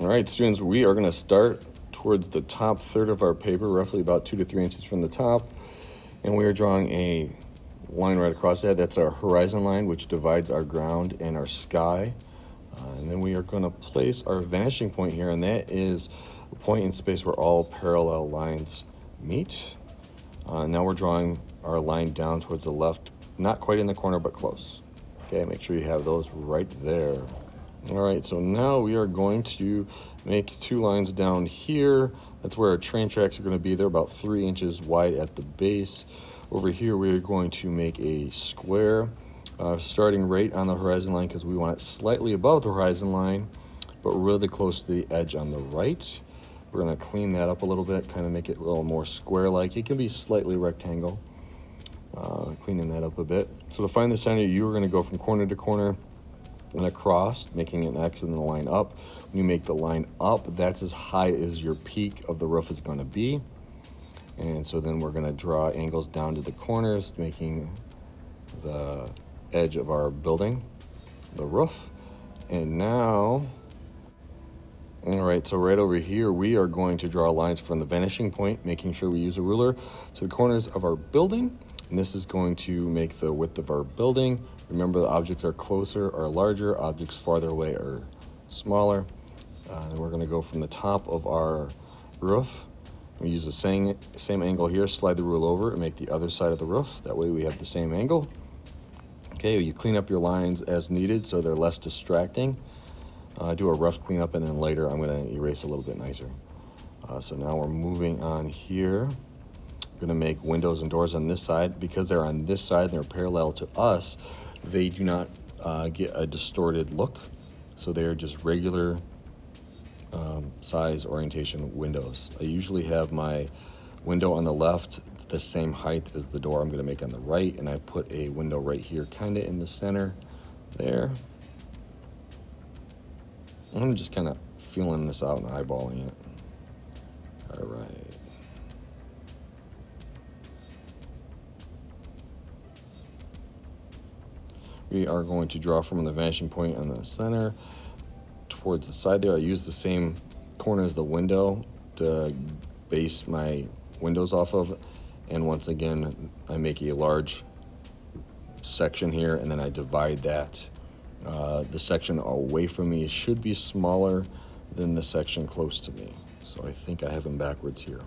All right, students, we are going to start towards the top third of our paper, roughly about 2 to 3 inches from the top. And we are drawing a line right across that. That's our horizon line, which divides our ground and our sky. And then we are going to place our vanishing point here, and that is a point in space where all parallel lines meet. Now we're drawing our line down towards the left, not quite in the corner, but close. Okay, make sure you have those right there. All right, so now we are going to make 2 lines down here. That's where our train tracks are going to be. They're about 3 inches wide at the base. Over here, we are going to make a square, starting right on the horizon line because we want it slightly above the horizon line, but really close to the edge on the right. We're going to clean that up a little bit, kind of make it a little more square-like. It can be slightly rectangle, cleaning that up a bit. So to find the center, you are going to go from corner to corner and across, making an X and then a line up. When you make the line up, that's as high as your peak of the roof is going to be. And so then we're going to draw angles down to the corners, making the edge of our building, the roof. And now, all right, so right over here, we are going to draw lines from the vanishing point, making sure we use a ruler to the corners of our building. And this is going to make the width of our building. Remember, the objects are closer or larger, objects farther away are smaller. And we're going to go from the top of our roof. We use the same angle here, slide the rule over and make the other side of the roof. That way we have the same angle. Okay, you clean up your lines as needed so they're less distracting. Do a rough cleanup, and then later I'm going to erase a little bit nicer. So now we're moving on here. We're going to make windows and doors on this side. Because they're on this side and they're parallel to us, they do not get a distorted look. So they're just regular size orientation windows. I usually have my window on the left the same height as the door I'm going to make on the right, and I put a window right here kind of in the center there. I'm just kind of feeling this out and eyeballing it. All right. We are going to draw from the vanishing point on the center towards the side there. I use the same corner as the window to base my windows off of. And once again, I make a large section here, and then I divide that. The section away from me should be smaller than the section close to me. So I think I have them backwards here,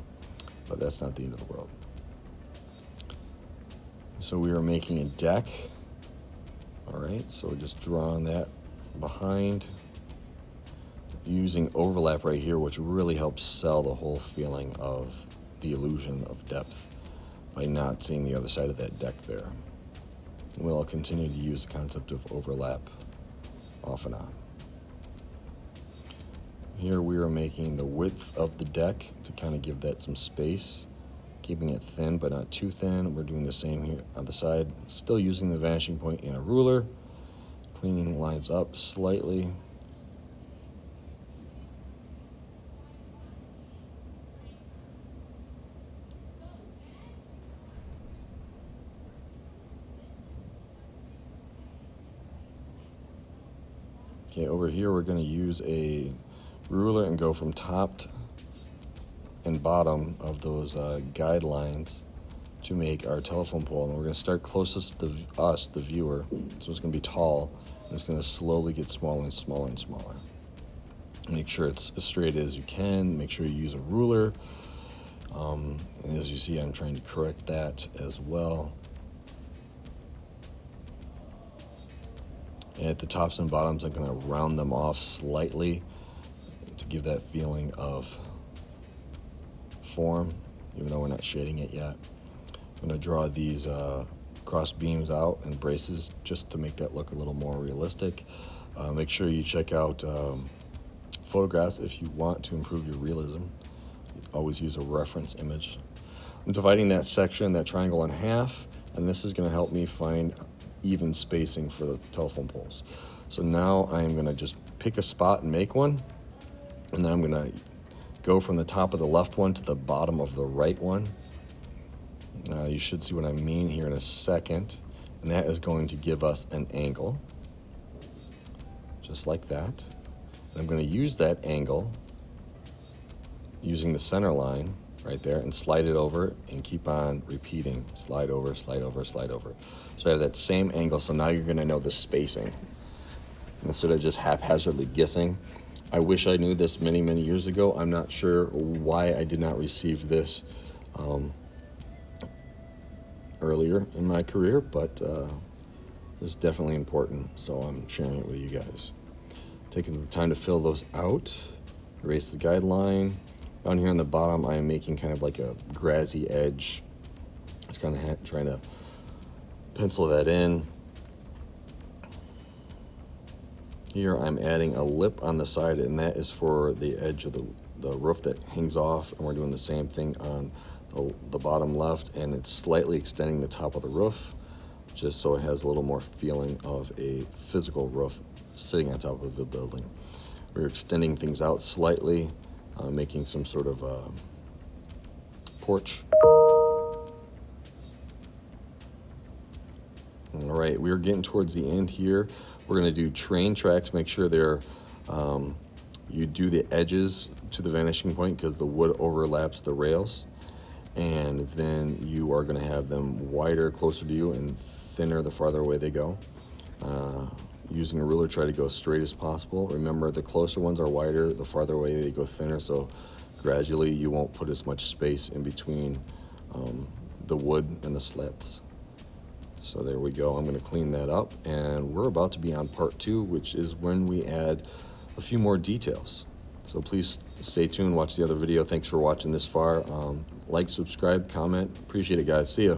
but that's not the end of the world. So we are making a deck. All right, so just drawing that behind, using overlap right here, which really helps sell the whole feeling of the illusion of depth by not seeing the other side of that deck there. And we'll continue to use the concept of overlap off and on. Here we are making the width of the deck to kind of give that some space, keeping it thin but not too thin. We're doing the same here on the side, still using the vanishing point and a ruler, cleaning lines up slightly. Okay, over here we're going to use a ruler and go from top and bottom of those guidelines to make our telephone pole. And we're going to start closest to us, the viewer. So it's going to be tall, and it's going to slowly get smaller and smaller and smaller. Make sure it's as straight as you can. Make sure you use a ruler. And as you see, I'm trying to correct that as well. And at the tops and bottoms, I'm going to round them off slightly to give that feeling of form, even though we're not shading it yet. I'm going to draw these cross beams out and braces just to make that look a little more realistic. Make sure you check out photographs if you want to improve your realism. Always use a reference image. I'm dividing that section, that triangle, in half, and this is going to help me find even spacing for the telephone poles. So now I'm going to just pick a spot and make one, and then I'm going to go from the top of the left one to the bottom of the right one. You should see what I mean here in a second, and that is going to give us an angle, just like that. I'm going to use that angle using the center line right there and slide it over and keep on repeating. Slide over, slide over, slide over. So I have that same angle, so now you're going to know the spacing instead of just haphazardly guessing. I wish I knew this many, many years ago. I'm not sure why I did not receive this earlier in my career, but it's definitely important, so I'm sharing it with you guys. Taking the time to fill those out, erase the guideline. Down here on the bottom, I am making kind of like a grassy edge. It's kind of trying to pencil that in. Here I'm adding a lip on the side, and that is for the edge of the roof that hangs off, and we're doing the same thing on the bottom left, and it's slightly extending the top of the roof just so it has a little more feeling of a physical roof sitting on top of the building. We're extending things out slightly, making some sort of porch. All right, we're getting towards the end here. We're going to do train tracks. Make sure they're you do the edges to the vanishing point because the wood overlaps the rails, and then you are going to have them wider closer to you and thinner the farther away they go. Using a ruler, try to go straight as possible. Remember, the closer ones are wider, the farther away they go thinner, so gradually you won't put as much space in between the wood and the slats. So there we go. I'm going to clean that up, and we're about to be on part 2, which is when we add a few more details. So please stay tuned, watch the other video. Thanks for watching this far. Like, subscribe, comment. Appreciate it, guys. See ya.